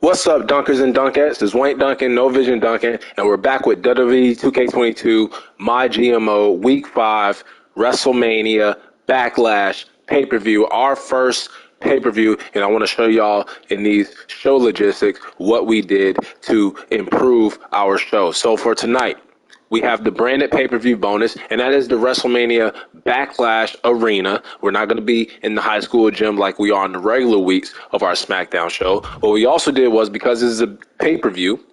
What's up, dunkers and dunkettes? This is Wank Dunkin, No Vision Dunkin, and we're back with WWE 2K22 MyGM Week 5 WrestleMania Backlash pay-per-view, our first pay-per-view, and I want to show y'all in these show logistics what we did to improve our show. So for tonight, we have the branded pay-per-view bonus, and that is the WrestleMania Backlash Arena. We're not going to be in the high school gym like we are in the regular weeks of our SmackDown show. What we also did was, because this is a pay-per-view,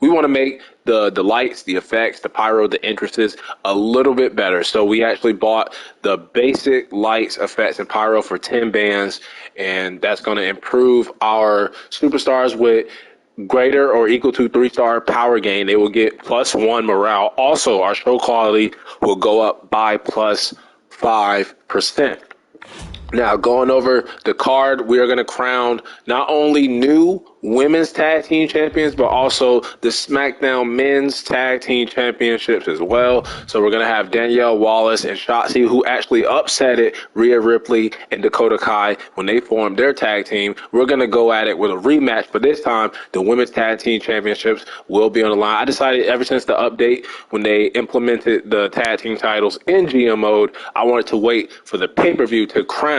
we want to make the lights, the effects, the pyro, the entrances a little bit better. So we actually bought the basic lights, effects, and pyro for 10 bands, and that's going to improve our superstars with greater or equal to 3-star power gain. They will get +1 morale. Also, our show quality will go up by +5%. Now, going over the card, we are going to crown not only new women's tag team champions, but also the SmackDown men's tag team championships as well. So we're going to have Danielle Wallace and Shotzi, who actually upsetted Rhea Ripley and Dakota Kai when they formed their tag team. We're going to go at it with a rematch, but this time the women's tag team championships will be on the line. I decided ever since the update, when they implemented the tag team titles in GM mode, I wanted to wait for the pay-per-view to crown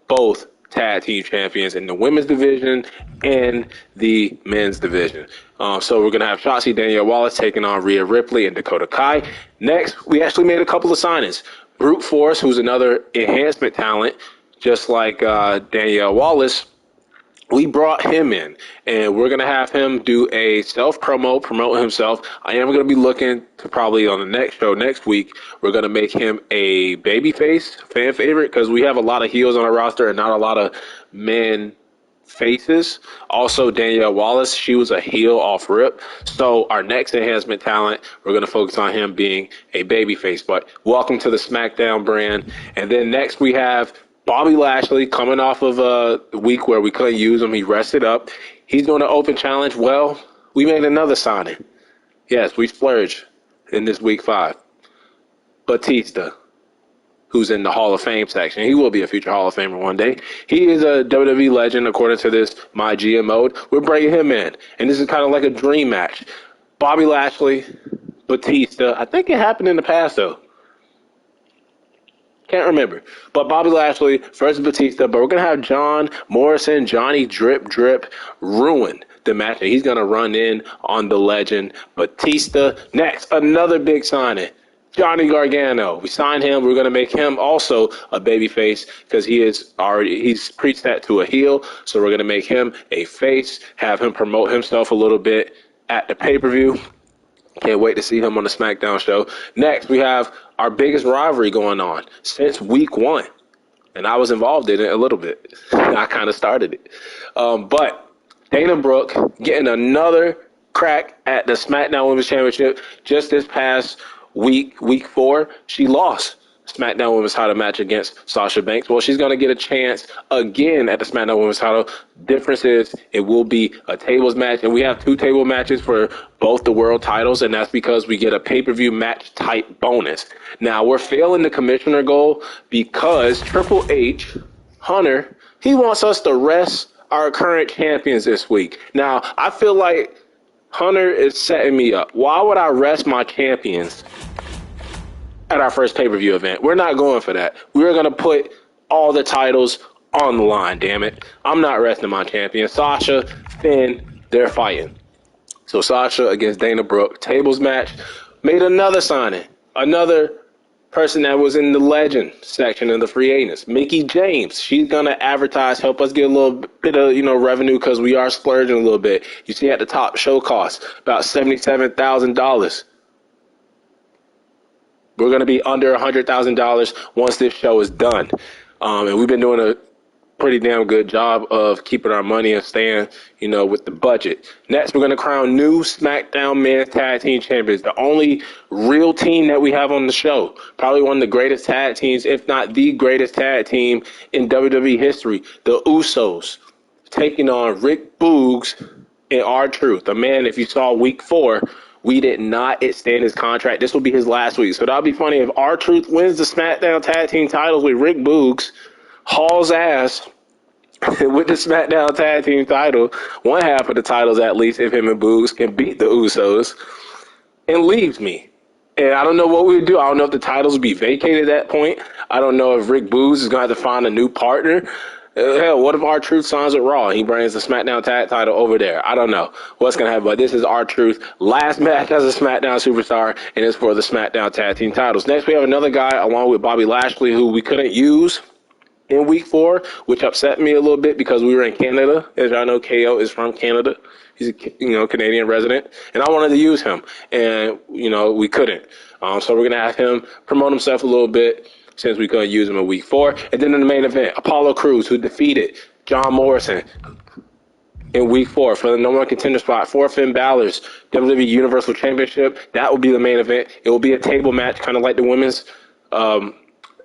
both tag team champions in the women's division and the men's division. So we're going to have Shotzi, Danielle Wallace taking on Rhea Ripley and Dakota Kai. Next, we actually made a couple of signings. Brute Force, who's another enhancement talent, just like Danielle Wallace. We brought him in, and we're going to have him do a self-promo, promote himself. I am going to be looking to probably on the next show next week, we're going to make him a babyface fan favorite, because we have a lot of heels on our roster and not a lot of men faces. Also, Danielle Wallace, she was a heel off rip. So our next enhancement talent, we're going to focus on him being a babyface. But welcome to the SmackDown brand. And then next we have Bobby Lashley, coming off of a week where we couldn't use him. He rested up. He's doing an open challenge. Well, we made another signing. Yes, we splurged in this week 5. Batista, who's in the Hall of Fame section. He will be a future Hall of Famer one day. He is a WWE legend, according to this MyGM mode. We're bringing him in, and this is kind of like a dream match. Bobby Lashley, Batista. I think it happened in the past, though. Can't remember. But Bobby Lashley versus Batista. But we're going to have John Morrison, Johnny Drip Drip, ruin the match. He's going to run in on the legend Batista. Next, another big signing. Johnny Gargano. We signed him. We're going to make him also a babyface, because he's preset to a heel. So we're going to make him a face, have him promote himself a little bit at the pay-per-view. Can't wait to see him on the SmackDown show. Next, we have our biggest rivalry going on since week 1. And I was involved in it a little bit. I kind of started it. But Dana Brooke getting another crack at the SmackDown Women's Championship. Just this past week 4, she lost SmackDown Women's title match against Sasha Banks. Well, she's going to get a chance again at the SmackDown Women's title. Difference is it will be a tables match, and we have 2 table matches for both the world titles, and that's because we get a pay-per-view match type bonus. Now, we're failing the commissioner goal because Triple H, Hunter, he wants us to rest our current champions this week. Now, I feel like Hunter is setting me up. Why would I rest my champions at our first pay-per-view event? We're not going for that. We're going to put all the titles on the line, damn it. I'm not resting my champion. Sasha, Finn, they're fighting. So Sasha against Dana Brooke, tables match. Made another signing. Another person that was in the legend section of the free agents, Mickie James. She's going to advertise, help us get a little bit of, revenue, because we are splurging a little bit. You see at the top, show costs about $77,000. We're going to be under $100,000 once this show is done. And we've been doing a pretty damn good job of keeping our money and staying, with the budget. Next, we're going to crown new SmackDown Men's Tag Team Champions, the only real team that we have on the show. Probably one of the greatest tag teams, if not the greatest tag team in WWE history. The Usos taking on Rick Boogs and R-Truth. A man, if you saw week 4, we did not extend his contract. This will be his last week. So that'll be funny if R-Truth wins the SmackDown Tag Team titles with Rick Boogs, hauls ass, with the SmackDown Tag Team title, one half of the titles at least, if him and Boogs can beat the Usos, and leaves me. And I don't know what we would do. I don't know if the titles would be vacated at that point. I don't know if Rick Boogs is going to have to find a new partner. Hell, what if R-Truth signs with Raw? He brings the SmackDown Tag title over there. I don't know what's going to happen, but this is R-Truth. Last match as a SmackDown superstar, and it's for the SmackDown Tag Team titles. Next, we have another guy along with Bobby Lashley who we couldn't use in week 4, which upset me a little bit because we were in Canada. As y'all know, KO is from Canada. He's a Canadian resident, and I wanted to use him, and we couldn't. So we're gonna have him promote himself a little bit since we couldn't use him in week 4. And then in the main event, Apollo Crews, who defeated John Morrison in week 4 for the number 1 contender spot for Finn Balor's WWE Universal Championship. That will be the main event. It will be a table match, kind of like the women's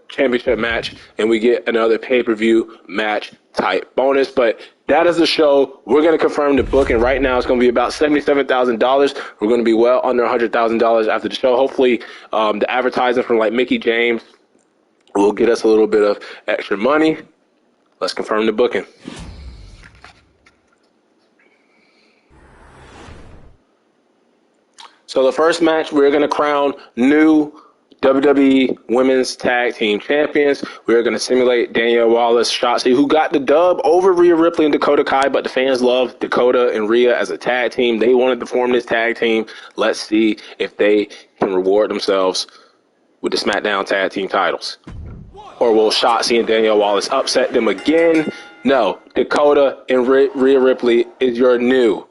championship match, and we get another pay-per-view match type bonus. But that is the show. We're going to confirm the booking right now. It's going to be about $77,000. We're going to be well under $100,000 after the show. Hopefully, the advertising from like Mickey James will get us a little bit of extra money. Let's confirm the booking. So the first match, we're going to crown new WWE Women's Tag Team Champions. We're going to simulate Danielle Wallace, Shotzi, who got the dub over Rhea Ripley and Dakota Kai, but the fans love Dakota and Rhea as a tag team. They wanted to form this tag team. Let's see if they can reward themselves with the SmackDown Tag Team titles. Or will Shotzi and Danielle Wallace upset them again? No, Dakota and Rhea Ripley is your new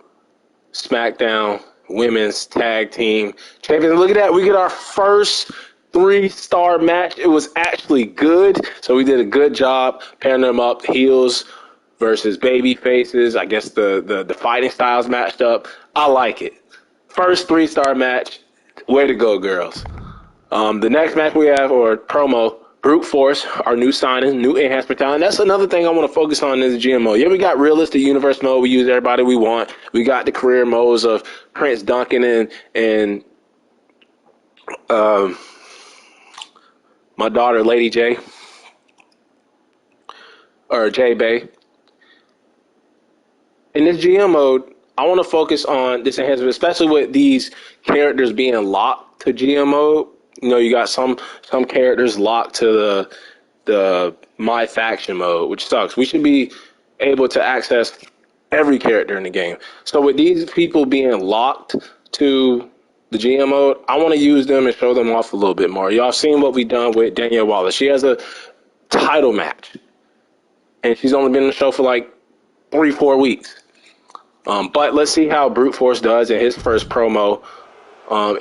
SmackDown Women's Tag Team Champions. Look at that. We get our first 3-star match. It was actually good. So we did a good job pairing them up, heels versus baby faces. I guess the fighting styles matched up. I like it. First 3-star match. Way to go, girls. The next match we have, or promo, Brute Force, our new signing, new enhancement talent. That's another thing I want to focus on in this GM mode. Yeah, we got realistic universe mode. We use everybody we want. We got the career modes of Prince Duncan and my daughter, Lady J, or J Bay. In this GM mode, I want to focus on this enhancement, especially with these characters being locked to GM mode. You got some characters locked to the My Faction mode, which sucks. We should be able to access every character in the game. So with these people being locked to the GM mode, I want to use them and show them off a little bit more. Y'all seen what we done with Danielle Wallace. She has a title match, and she's only been in the show for like 3-4 weeks. But let's see how Brute Force does in his first promo.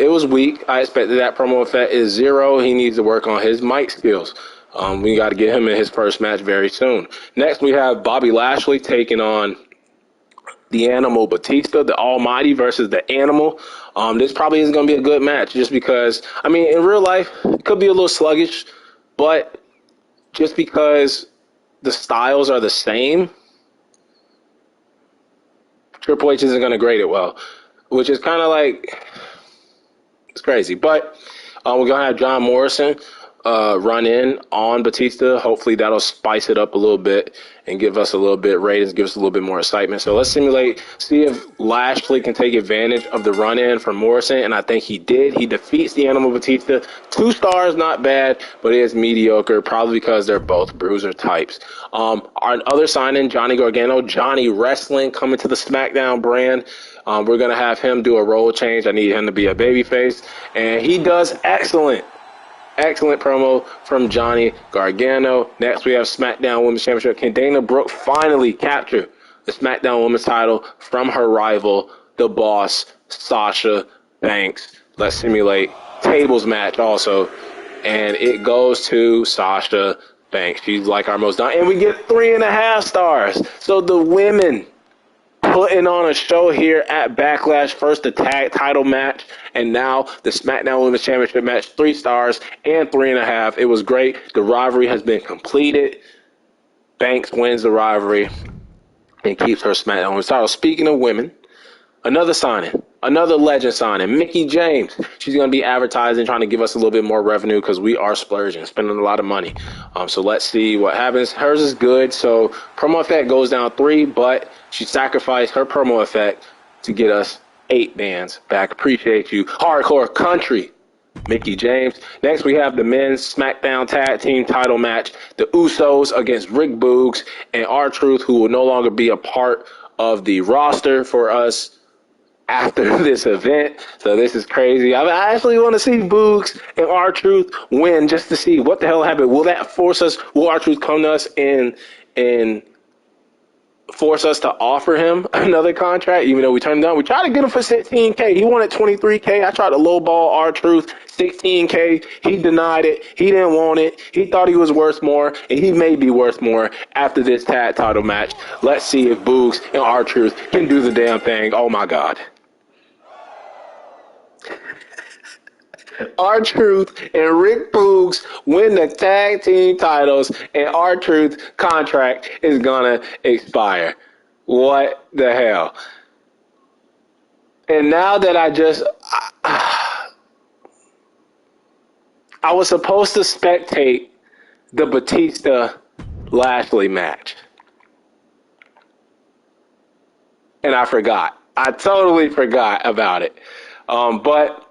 It was weak. I expected that promo effect is 0. He needs to work on his mic skills. We got to get him in his first match very soon. Next, we have Bobby Lashley taking on the Animal Batista, the Almighty versus the Animal. This probably isn't going to be a good match just because, in real life, it could be a little sluggish, but just because the styles are the same, Triple H isn't going to grade it well, which is kind of like... It's crazy. But we're going to have John Morrison run in on Batista. Hopefully that'll spice it up a little bit and give us a little bit ratings, give us a little bit more excitement. So let's simulate, see if Lashley can take advantage of the run-in from Morrison, and I think he did. He defeats the Animal Batista. 2 stars, not bad, but it is mediocre, probably because they're both bruiser types. Our other signing, Johnny Gargano, Johnny Wrestling, coming to the SmackDown brand. We're going to have him do a role change. I need him to be a babyface. And he does excellent. Excellent promo from Johnny Gargano. Next, we have SmackDown Women's Championship. Can Dana Brooke finally capture the SmackDown Women's title from her rival, the Boss, Sasha Banks? Let's simulate tables match also. And it goes to Sasha Banks. She's like our most done. And we get 3.5 stars. So the women putting on a show here at Backlash. First the tag title match, and now the SmackDown Women's Championship match. 3 stars and 3.5. It was great. The rivalry has been completed. Banks wins the rivalry and keeps her SmackDown Women's title. Speaking of women, another signing. Another legend signing, Mickie James. She's going to be advertising, trying to give us a little bit more revenue because we are splurging, spending a lot of money. So let's see what happens. Hers is good. So promo effect goes down 3, but she sacrificed her promo effect to get us 8 bands back. Appreciate you. Hardcore Country, Mickie James. Next, we have the men's SmackDown Tag Team title match. The Usos against Rick Boogs and R-Truth, who will no longer be a part of the roster for us after this event. So this is crazy. I actually want to see Boogs and R-Truth win just to see what the hell happened. Will that force us? Will R-Truth come to us and force us to offer him another contract, even though we turned him down? We tried to get him for $16K. He wanted $23K. I tried to lowball R-Truth, $16K. He denied it. He didn't want it. He thought he was worth more, and he may be worth more after this tag title match. Let's see if Boogs and R-Truth can do the damn thing. Oh, my God. R-Truth and Rick Boogs win the tag team titles, and R-Truth's contract is gonna expire. What the hell? And now that I was supposed to spectate the Batista Lashley match, and I forgot. I totally forgot about it. But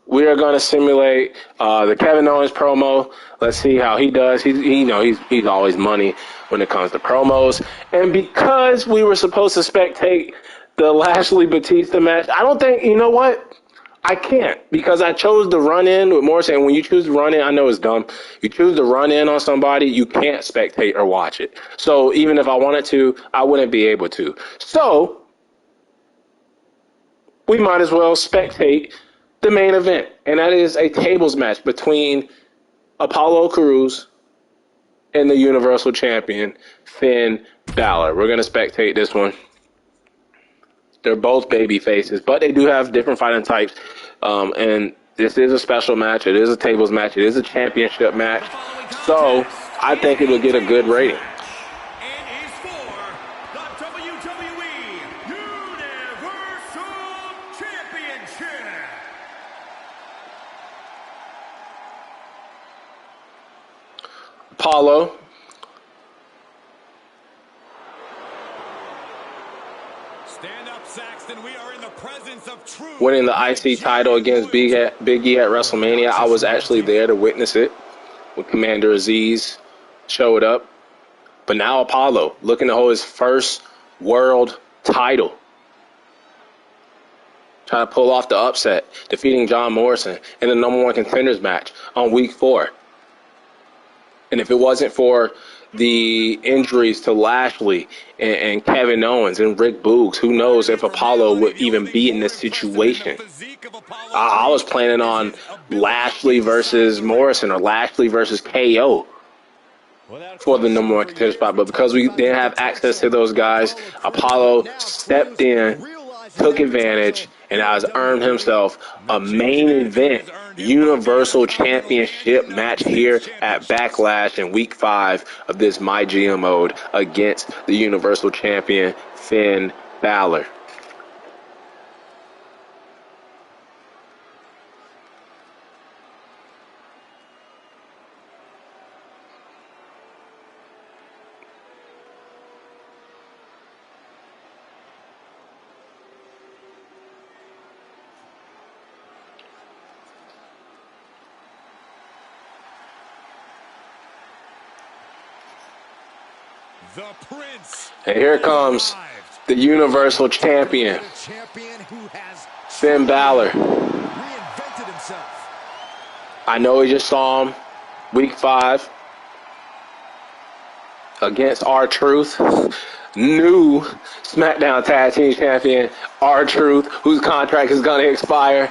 we are going to simulate the Kevin Owens promo. Let's see how he does. He's always money when it comes to promos. And because we were supposed to spectate the Lashley Batista match, I don't think, you know what? I can't, because I chose to run in with Morrison. And when you choose to run in, I know it's dumb. You choose to run in on somebody, you can't spectate or watch it. So even if I wanted to, I wouldn't be able to. So we might as well spectate the main event, and that is a tables match between Apollo Crews and the Universal Champion, Finn Balor. We're going to spectate this one. They're both baby faces, but they do have different fighting types, and this is a special match. It is a tables match. It is a championship match, so I think it will get a good rating. Apollo Stand up, Saxton. We are in the presence of truth. Winning the IC title against Big E at WrestleMania. I was actually there to witness it when Commander Aziz showed up. But now Apollo looking to hold his first world title. Trying to pull off the upset, defeating John Morrison in the #1 contenders match on week 4. And if it wasn't for the injuries to Lashley and Kevin Owens and Rick Boogs, who knows if Apollo would even be in this situation. I was planning on Lashley versus Morrison or Lashley versus KO for the #1 contender spot. But because we didn't have access to those guys, Apollo stepped in, took advantage, and has earned himself a main event Universal Championship match here at Backlash in week 5 of this MyGM mode against the Universal Champion Finn Balor. The Prince. And here comes the Universal Champion, Finn Balor. Reinvented himself. I know we just saw him week 5 against R-Truth, new SmackDown Tag Team Champion R-Truth, whose contract is going to expire.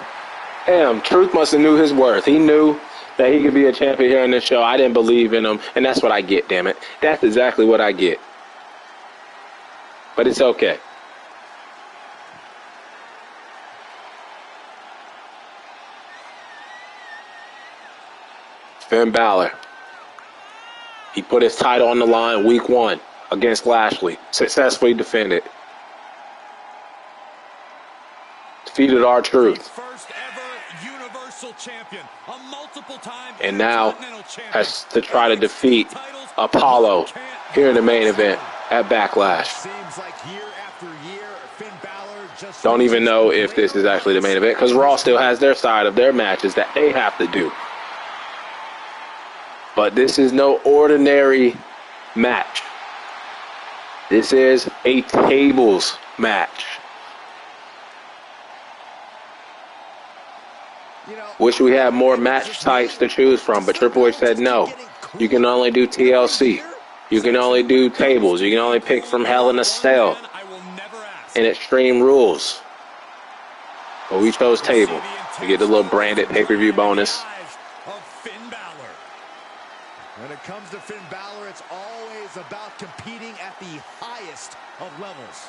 Damn, Truth must have knew his worth. He knew that he could be a champion here on this show. I didn't believe in him, and that's what I get, damn it. That's exactly what I get. But it's okay. Finn Balor. He put his title on the line week 1 against Lashley. Successfully defended. defeated our truth. First ever Universal Champion, a multiple time And now Intercontinental Champion. has to try to defeat Apollo here in the main event at Backlash. Seems like year after year, Finn Balor just Don't even know if this is actually the main event because Raw still has their side of their matches that they have to do. But this is no ordinary match. This is a tables match. Wish we had more match types to choose from, but Triple H said no. You can only do TLC. You can only do tables. You can only pick from Hell in a Cell and Extreme Rules. But we chose table to get the little branded pay-per-view bonus. When it comes to Finn Balor, it's always about competing at the highest of levels.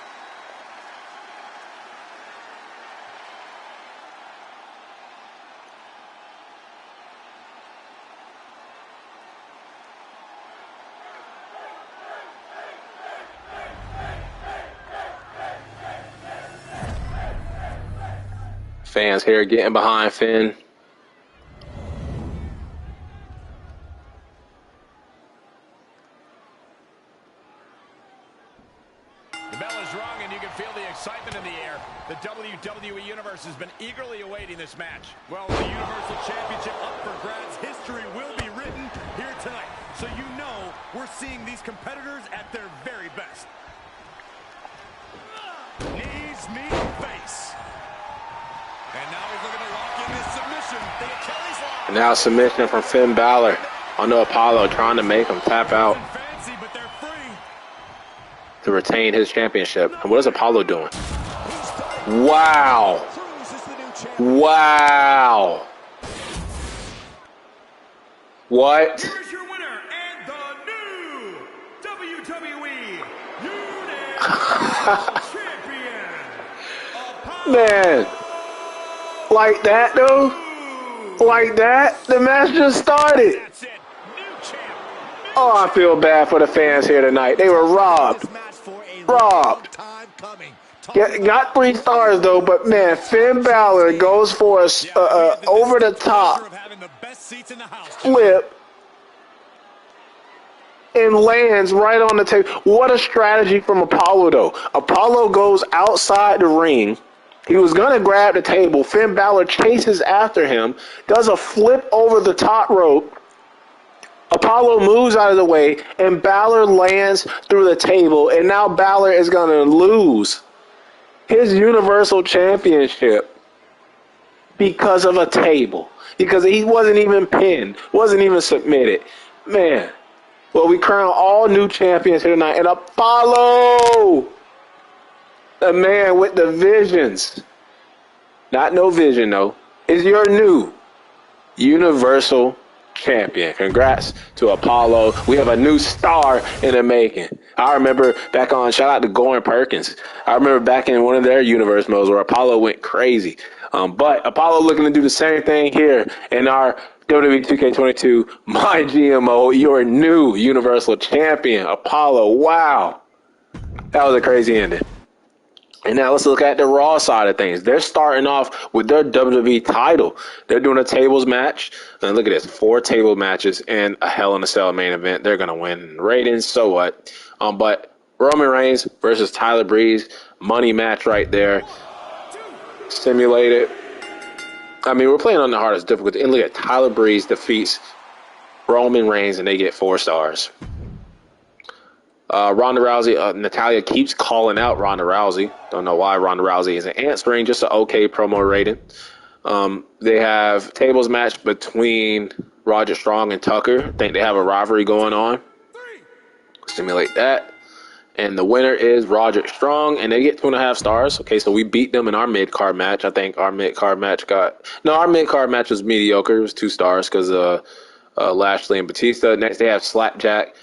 Fans here getting behind Finn. The bell is rung and you can feel the excitement in the air. The WWE Universe has been eagerly awaiting this match. Well, the Universal Championship up for grabs. History will be written here tonight. So you know we're seeing these competitors at their very best. Knees meet face. And now he's looking to lock in this submission. The Achilles lock. And now submission from Finn Balor. I know Apollo trying to make him tap out Fancy, but they're free. to retain his championship. And what is Apollo doing? Wow. Wow. What? Here's your winner and the new WWE Universal Champion. Man. Like that, though? Like that? The match just started. That's it. New champ. Oh, I feel bad for the fans here tonight. They were robbed. Robbed. Got 3 stars, though, but, man, Finn Balor goes for a over-the-top flip and lands right on the table. What a strategy from Apollo, though. Apollo goes outside the ring. He was going to grab the table. Finn Balor chases after him, does a flip over the top rope. Apollo moves out of the way, and Balor lands through the table, and now Balor is going to lose his Universal Championship because of a table. Because he wasn't even pinned, wasn't even submitted. Man, well, we crown all new champions here tonight, and Apollo, the man with the visions, not no vision though, is your new Universal Champion. Congrats to Apollo. We have a new star in the making. I remember back on, shout out to Goran Perkins. I remember back in one of their universe modes where Apollo went crazy. But Apollo looking to do the same thing here in our WWE 2K22 MyGM mode. Your new Universal Champion, Apollo. Wow. That was a crazy ending. And now let's look at the Raw side of things. They're starting off with their WWE title. They're doing a tables match. And look at this, 4 table matches and a Hell in a Cell main event. They're going to win ratings, so what? But Roman Reigns versus Tyler Breeze, money match right there. Simulated. I mean, we're playing on the hardest difficulty. And look at Tyler Breeze defeats Roman Reigns, and they get 4 stars. Ronda Rousey, Natalya keeps calling out Ronda Rousey. Don't know why Ronda Rousey isn't answering. Just an okay promo rating. They have tables match between Roger Strong and Tucker. I think they have a rivalry going on. Simulate that. And the winner is Roger Strong, and they get 2.5 stars. Okay, so we beat them in our mid-card match. I think our mid-card match our mid-card match was mediocre. It was 2 stars because Lashley and Batista. Next, they have Slapjack.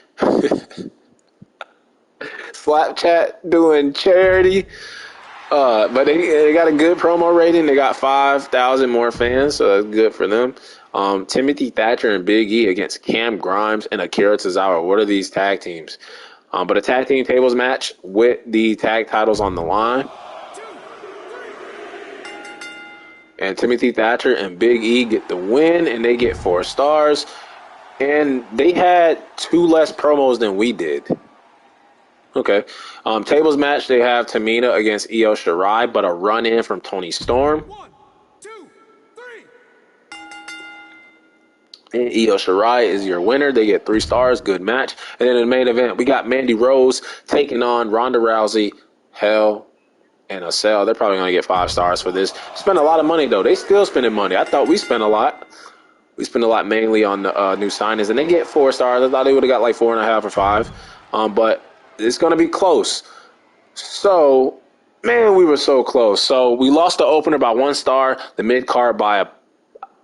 Slapchat doing charity. But they got a good promo rating. They got 5,000 more fans, so that's good for them. Timothy Thatcher and Big E against Cam Grimes and Akira Tozawa. What are these tag teams? But a tag team tables match with the tag titles on the line. And Timothy Thatcher and Big E get the win, and they get 4 stars. And they had 2 less promos than we did. Okay. Tables match, they have Tamina against Io Shirai, but a run-in from Toni Storm. 1, 2, 3. And Io Shirai is your winner. They get 3 stars. Good match. And then in the main event, we got Mandy Rose taking on Ronda Rousey. Hell in a Cell. They're probably going to get 5 stars for this. Spend a lot of money, though. They still spending money. I thought we spent a lot. We spent a lot mainly on the new signings, and they get 4 stars. I thought they would have got like 4.5 or 5. But it's going to be close. So, man, we were so close. So we lost the opener by 1 star, the mid-card by a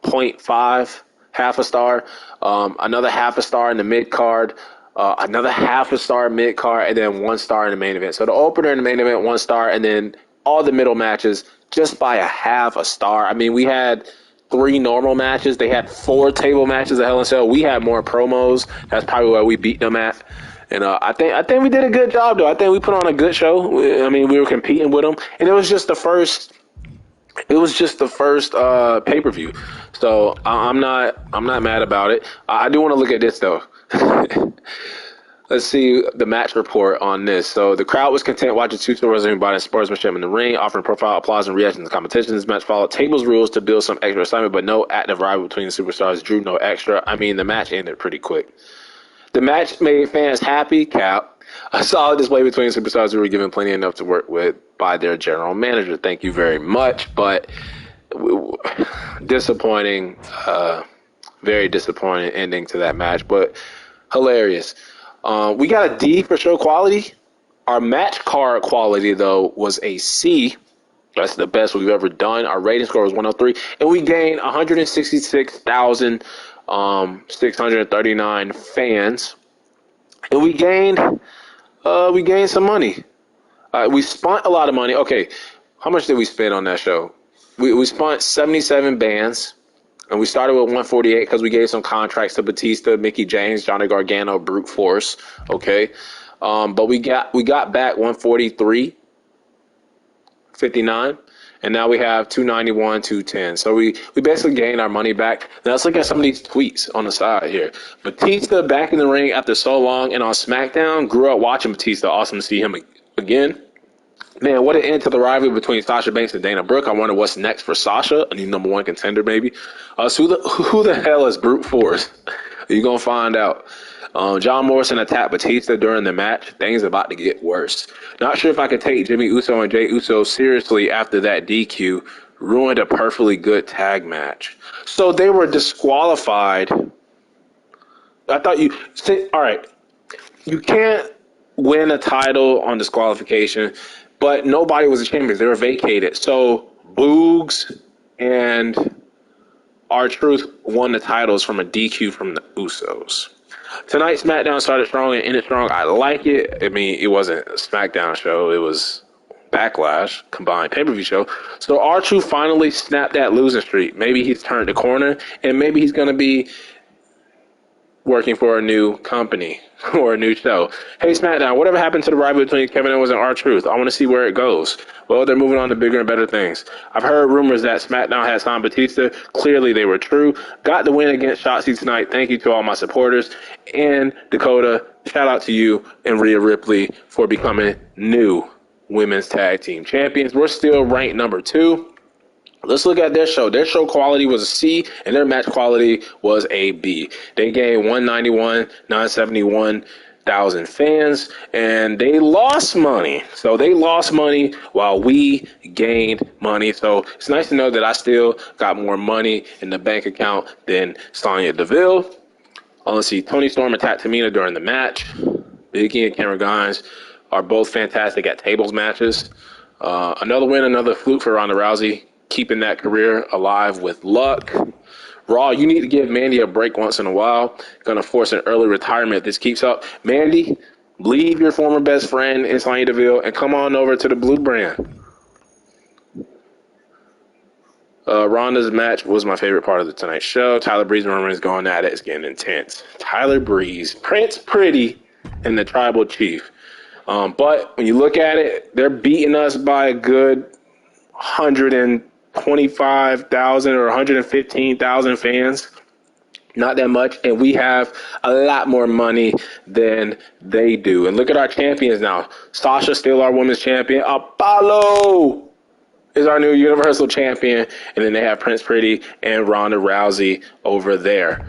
0.5, half a star, another half a star in the mid-card, another half a star mid-card, and then 1 star in the main event. So the opener in the main event, 1 star, and then all the middle matches just by a half a star. I mean, we had 3 normal matches. They had 4 table matches at Hell in a Cell. We had more promos. That's probably why we beat them at. And I think we did a good job, though. I think we put on a good show. We were competing with them, and it was just the first. It was just the first pay-per-view, so I'm not mad about it. I do want to look at this though. Let's see the match report on this. So the crowd was content watching 2 stars inviting sportsmanship in the ring, offering profile applause and reaction to the competition. This match followed tables rules to build some extra excitement, but no active rivalry between the superstars drew no extra. I mean, the match ended pretty quick. The match made fans happy, Cap. A solid display between superstars who were given plenty enough to work with by their general manager. Thank you very much. But disappointing, very disappointing ending to that match, but hilarious. We got a D for show quality. Our match card quality, though, was a C. That's the best we've ever done. Our rating score was 103, and we gained 166,639 fans, and we gained some money. We spent a lot of money. Okay, how much did we spend on that show? We spent 77 bands, and we started with 148 because we gave some contracts to Batista, Mickey James, Johnny Gargano, Brute Force. Okay, but we got back 143.59. And now we have 291, 210. So we basically gained our money back. Now let's look at some of these tweets on the side here. Batista back in the ring after so long and on SmackDown. Grew up watching Batista. Awesome to see him again. Man, what an end to the rivalry between Sasha Banks and Dana Brooke. I wonder what's next for Sasha, a new #1 contender maybe. So who the hell is Brute Force? You're going to find out. John Morrison attacked Batista during the match. Things about to get worse. Not sure if I could take Jimmy Uso and Jey Uso seriously after that DQ. Ruined a perfectly good tag match. So they were disqualified. I thought all right, you can't win a title on disqualification, but nobody was a champion. They were vacated. So Boogs and R-Truth won the titles from a DQ from the Usos. Tonight's SmackDown started strong and ended strong. I like it. I mean, it wasn't a SmackDown show. It was Backlash, combined pay-per-view show. So R-Truth finally snapped that losing streak. Maybe he's turned the corner, and maybe he's going to be working for a new company or a new show. Hey, SmackDown, whatever happened to the rivalry between Kevin Owens and R-Truth? I want to see where it goes. Well, they're moving on to bigger and better things. I've heard rumors that SmackDown had signed Batista. Clearly, they were true. Got the win against Shotzi tonight. Thank you to all my supporters. And Dakota, shout out to you and Rhea Ripley for becoming new women's tag team champions. We're still ranked #2. Let's look at their show. Their show quality was a C, and their match quality was a B. They gained 191,971,000 fans, and they lost money. So they lost money while we gained money. So it's nice to know that I still got more money in the bank account than Sonya Deville. Let's see. Toni Storm attacked Tamina during the match. Big E and Cameron Grimes are both fantastic at tables matches. Another win, another fluke for Ronda Rousey, keeping that career alive with luck. Raw, you need to give Mandy a break once in a while. Gonna force an early retirement if this keeps up. Mandy, leave your former best friend in Sonya Deville and come on over to the Blue brand. Ronda's match was my favorite part of the Tonight Show. Tyler Breeze and Roman is going at it. It's getting intense. Tyler Breeze, Prince Pretty, and the Tribal Chief. But when you look at it, they're beating us by a good 130 125,000 or 115,000 fans. Not that much, and we have a lot more money than they do. And look at our champions now. Sasha's still our women's champion. Apollo is our new Universal Champion. And then they have Prince Pretty and Ronda Rousey over there.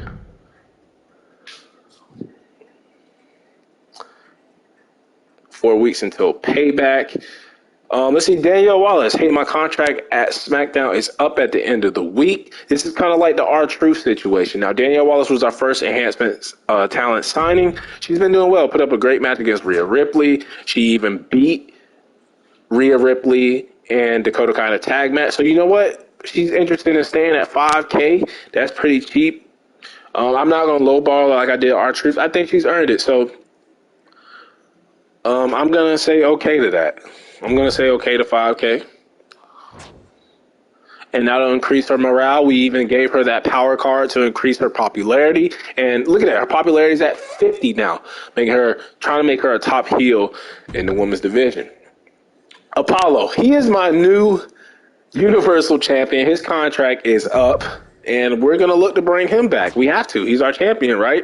Four weeks until Payback. Let's see, Danielle Wallace. Hey, my contract at SmackDown is up at the end of the week. This is kind of like the R-Truth situation. Now, Danielle Wallace was our first enhancement talent signing. She's been doing well. Put up a great match against Rhea Ripley. She even beat Rhea Ripley and Dakota Kai in a tag match. So you know what? She's interested in staying at $5K. That's pretty cheap. I'm not going to lowball like I did R-Truth. I think she's earned it. So I'm going to say okay to that. I'm going to say okay to $5K. And that'll increase her morale. We even gave her that power card to increase her popularity. And look at that. Her popularity is at 50 now, trying to make her a top heel in the women's division. Apollo, he is my new Universal Champion. His contract is up, and we're going to look to bring him back. We have to. He's our champion, right?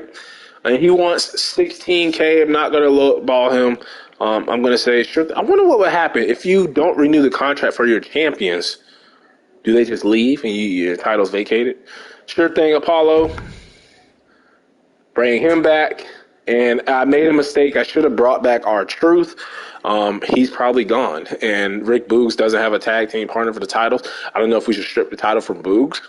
And he wants $16K. I'm not going to lowball him. I'm going to say, sure. I wonder what would happen if you don't renew the contract for your champions. Do they just leave and your title's vacated? Sure thing, Apollo. Bring him back. And I made a mistake. I should have brought back R-Truth. He's probably gone. And Rick Boogs doesn't have a tag team partner for the titles. I don't know if we should strip the title from Boogs.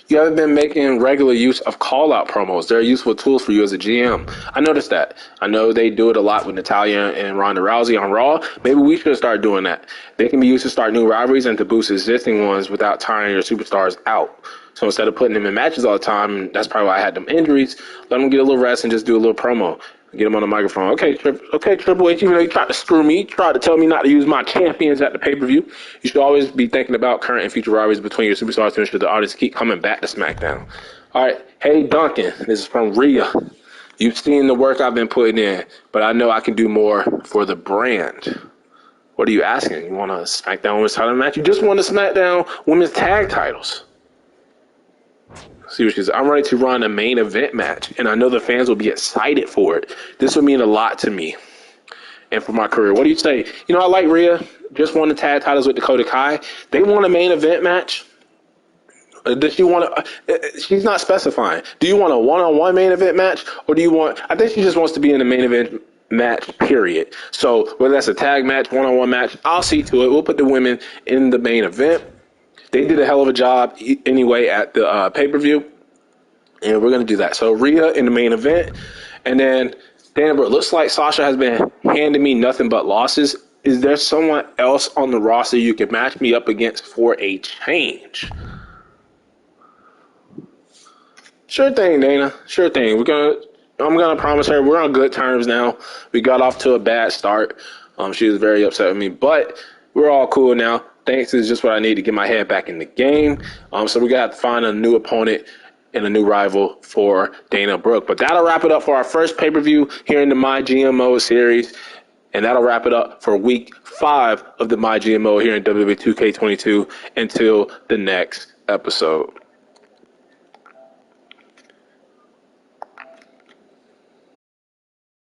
You haven't been making regular use of call-out promos. They're useful tools for you as a GM. I noticed that. I know they do it a lot with Natalya and Ronda Rousey on Raw. Maybe we should start doing that. They can be used to start new rivalries and to boost existing ones without tiring your superstars out. So instead of putting them in matches all the time, that's probably why I had them injuries, let them get a little rest and just do a little promo. Get them on the microphone. Okay, Triple H, even though you tried to screw me, tried to tell me not to use my champions at the pay-per-view, you should always be thinking about current and future rivalries between your superstars to ensure the audience keep coming back to SmackDown. All right, hey, Duncan, this is from Rhea. You've seen the work I've been putting in, but I know I can do more for the brand. What are you asking? You want a SmackDown Women's title match? You just want a SmackDown Women's tag titles. See what she says. I'm ready to run a main event match, and I know the fans will be excited for it. This would mean a lot to me and for my career. What do you say? You know, I like Rhea. Just won the tag titles with Dakota Kai. They want a main event match. Does she want to? She's not specifying. Do you want a one-on-one main event match, or do you want? I think she just wants to be in the main event match, period. So whether that's a tag match, one-on-one match, I'll see to it. We'll put the women in the main event. They did a hell of a job anyway at the pay-per-view, and we're going to do that. So Rhea in the main event, and then Dana Brooke. Looks like Sasha has been handing me nothing but losses. Is there someone else on the roster you can match me up against for a change? Sure thing, Dana. Sure thing. I'm gonna promise her we're on good terms now. We got off to a bad start. She was very upset with me, but we're all cool now. Thanks is just what I need to get my head back in the game. So we got to find a new opponent and a new rival for Dana Brooke. But that'll wrap it up for our first pay-per-view here in the MyGMO series. And that'll wrap it up for week 5 of the MyGMO here in WWE 2K22 until the next episode.